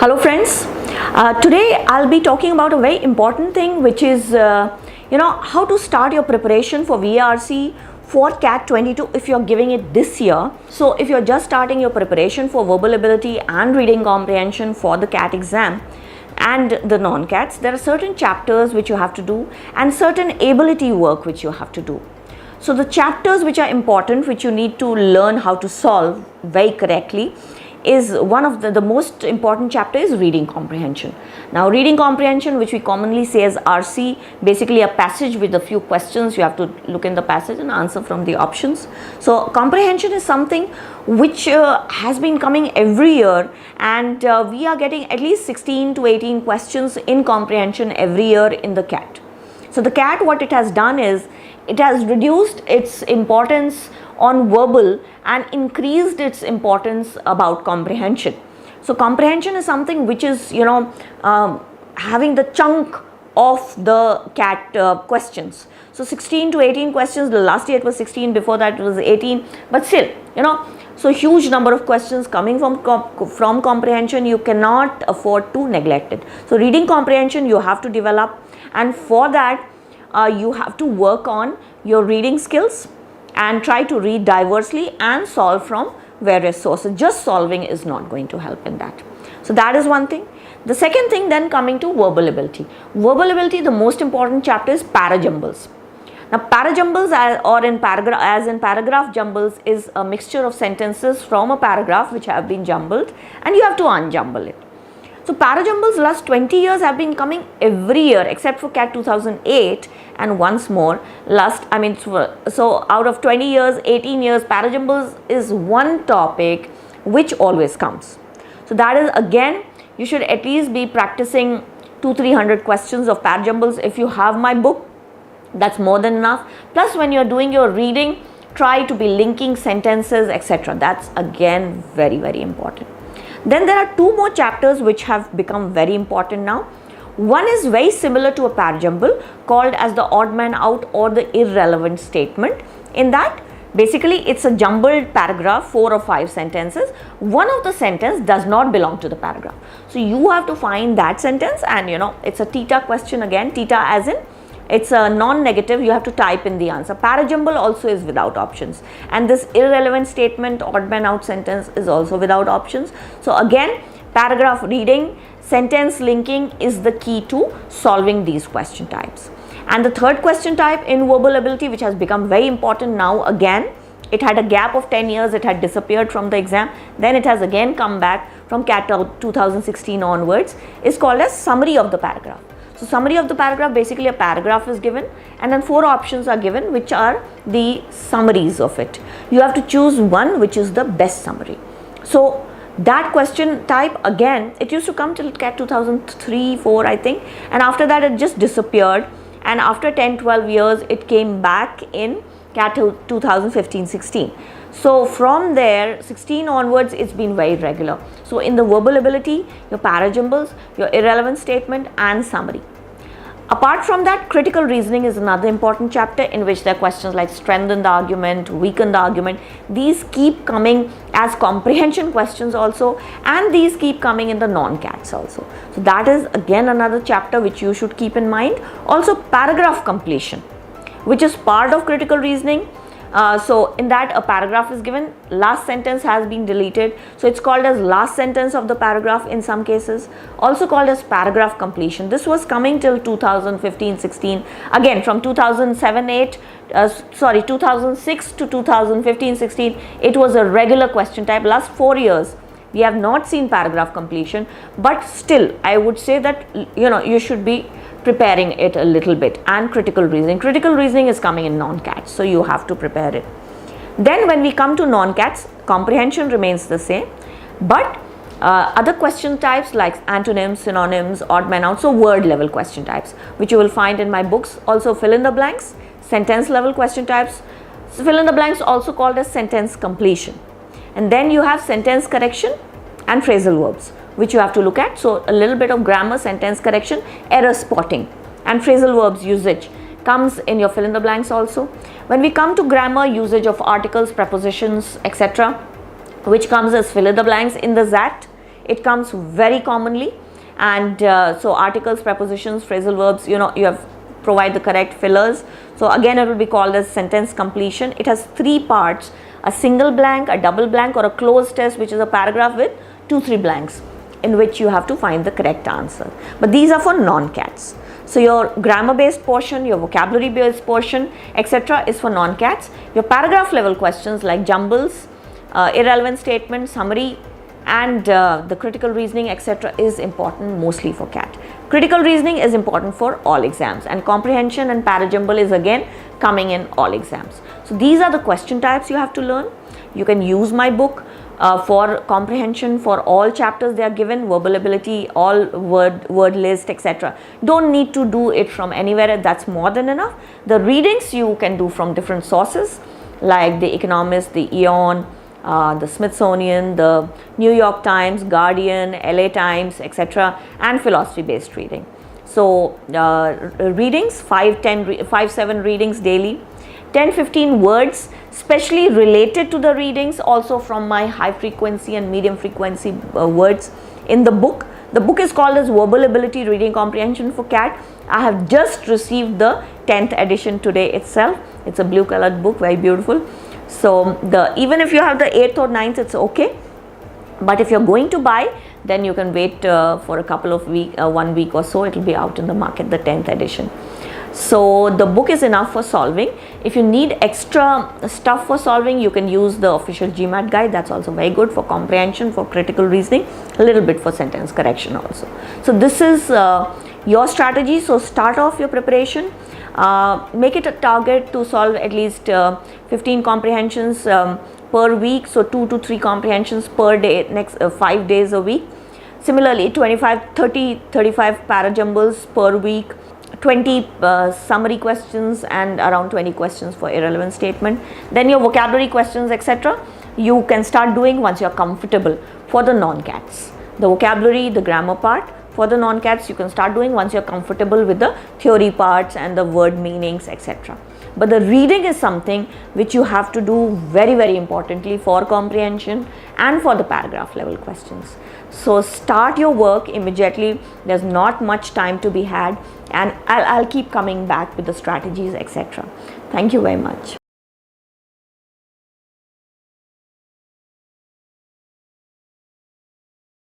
Hello friends, today I'll be talking about a very important thing, which is how to start your preparation for VRC for CAT 22 if you're giving it this year. So if you're just starting your preparation for verbal ability and reading comprehension for the CAT exam and the non-CATs, there are certain chapters which you have to do and certain ability work which you have to do. So the chapters which are important, which you need to learn how to solve very correctly, is one of the most important chapter is reading comprehension. Now reading comprehension, which we commonly say as RC, basically a passage with a few questions. You have to look in the passage and answer from the options. So comprehension is something which has been coming every year, and we are getting at least 16 to 18 questions in comprehension every year in the CAT. So the CAT, what it has done is it has reduced its importance on verbal and increased its importance about comprehension. So comprehension is something which is having the chunk of the CAT questions. So 16 to 18 questions. The last year it was 16, before that it was 18, but still so huge number of questions coming from comprehension. You cannot afford to neglect it. So reading comprehension you have to develop, and for that you have to work on your reading skills and try to read diversely and solve from various sources. Just solving is not going to help in that. So that is one thing. The second thing, then coming to verbal ability. Verbal ability, the most important chapter is PARA-JUMBLES. Now PARA-JUMBLES, as in paragraph jumbles, is a mixture of sentences from a paragraph which have been jumbled, and you have to unjumble it. So PARA-JUMBLES last 20 years have been coming every year except for CAT 2008, and once more so out of 20 years, 18 years, PARA-JUMBLES is one topic which always comes. So that is, again, you should at least be practicing 200-300 questions of PARA-JUMBLES. If you have my book, that's more than enough. Plus when you're doing your reading, try to be linking sentences, etc. That's again very, very important. Then there are two more chapters which have become very important now. One is very similar to a PARA-JUMBLE, called as the odd man out or the irrelevant statement. In that, basically it's a jumbled paragraph, 4 or 5 sentences. One of the sentence does not belong to the paragraph. So you have to find that sentence, and it's a TITA question again. TITA as in it's a non-negative, you have to type in the answer. PARA-JUMBLE also is without options, and this irrelevant statement, odd man out sentence, is also without options. So again, paragraph reading, sentence linking is the key to solving these question types. And the third question type in verbal ability, which has become very important now again, it had a gap of 10 years, it had disappeared from the exam, then it has again come back from CAT 2016 onwards, is called as summary of the paragraph. So summary of the paragraph, basically a paragraph is given and then 4 options are given, which are the summaries of it. You have to choose one which is the best summary. So that question type, again, it used to come till CAT 2003-04 I think, and after that it just disappeared, and after 10-12 years it came back in CAT 2015-16. So from there 16 onwards it's been very regular. So in the verbal ability, your PARA-JUMBLES, your irrelevant statement and summary. Apart from that, critical reasoning is another important chapter in which there are questions like strengthen the argument, weaken the argument. These keep coming as comprehension questions also, and these keep coming in the non-CATs also. So that is again another chapter which you should keep in mind. Also paragraph completion, which is part of critical reasoning. So in that a paragraph is given, last sentence has been deleted, so it's called as last sentence of the paragraph in some cases, also called as paragraph completion. This was coming till 2015-16, again from 2006 to 2015-16 it was a regular question type. Last 4 years we have not seen paragraph completion, but still I would say that you should be preparing it a little bit. And critical reasoning is coming in non-CATs, so you have to prepare it. Then when we come to non-CATs, comprehension remains the same, but other question types like antonyms, synonyms, odd man out, so word level question types, which you will find in my books. Also fill in the blanks, sentence level question types, so fill in the blanks also called as sentence completion. And then you have sentence correction and phrasal verbs, which you have to look at. So a little bit of grammar, sentence correction, error spotting, and phrasal verbs usage comes in your fill in the blanks also. When we come to grammar, usage of articles, prepositions, etc., which comes as fill in the blanks in the ZAT, It comes very commonly, and so articles, prepositions, phrasal verbs, you have provide the correct fillers. So again, it will be called as sentence completion. It has 3 parts: a single blank, a double blank, or a closed test, which is a paragraph with 2-3 blanks in which you have to find the correct answer. But these are for non-cats. So your grammar based portion, your vocabulary based portion, etc. is for non-cats. Your paragraph level questions like jumbles, irrelevant statement, summary, and the critical reasoning, etc. is important mostly for cat. Critical reasoning is important for all exams, and comprehension and para-jumble is again coming in all exams. So these are the question types you have to learn. You can use my book for comprehension for all chapters they are given, verbal ability, all word list, etc. Don't need to do it from anywhere, that's more than enough. The readings you can do from different sources like The Economist, The Eon, the Smithsonian, the New York Times, Guardian, LA Times, etc. and philosophy based reading. So readings, 5-7 readings daily, 10-15 words specially related to the readings, also from my high frequency and medium frequency words in the book. The book is called as Verbal Ability Reading Comprehension for Cat. I have just received the 10th edition today itself. It's a blue colored book, very beautiful. So even if you have the 8th or 9th, it's okay. But if you're going to buy, then you can wait for a couple of weeks, 1 week or so. It will be out in the market, the 10th edition. So the book is enough for solving. If you need extra stuff for solving, you can use the official GMAT guide. That's also very good for comprehension, for critical reasoning, a little bit for sentence correction also. So this is your strategy. So start off your preparation. Make it a target to solve at least 15 comprehensions per week. So 2 to 3 comprehensions per day, next 5 days a week. Similarly, 35 para-jumbles per week, 20 summary questions, and around 20 questions for irrelevant statement. Then your vocabulary questions, etc. you can start doing once you're comfortable for the non-cats. The vocabulary, the grammar part. For the non-cats, you can start doing once you're comfortable with the theory parts and the word meanings, etc. But the reading is something which you have to do very, very importantly for comprehension and for the paragraph level questions. So start your work immediately. There's not much time to be had, and I'll keep coming back with the strategies, etc. Thank you very much.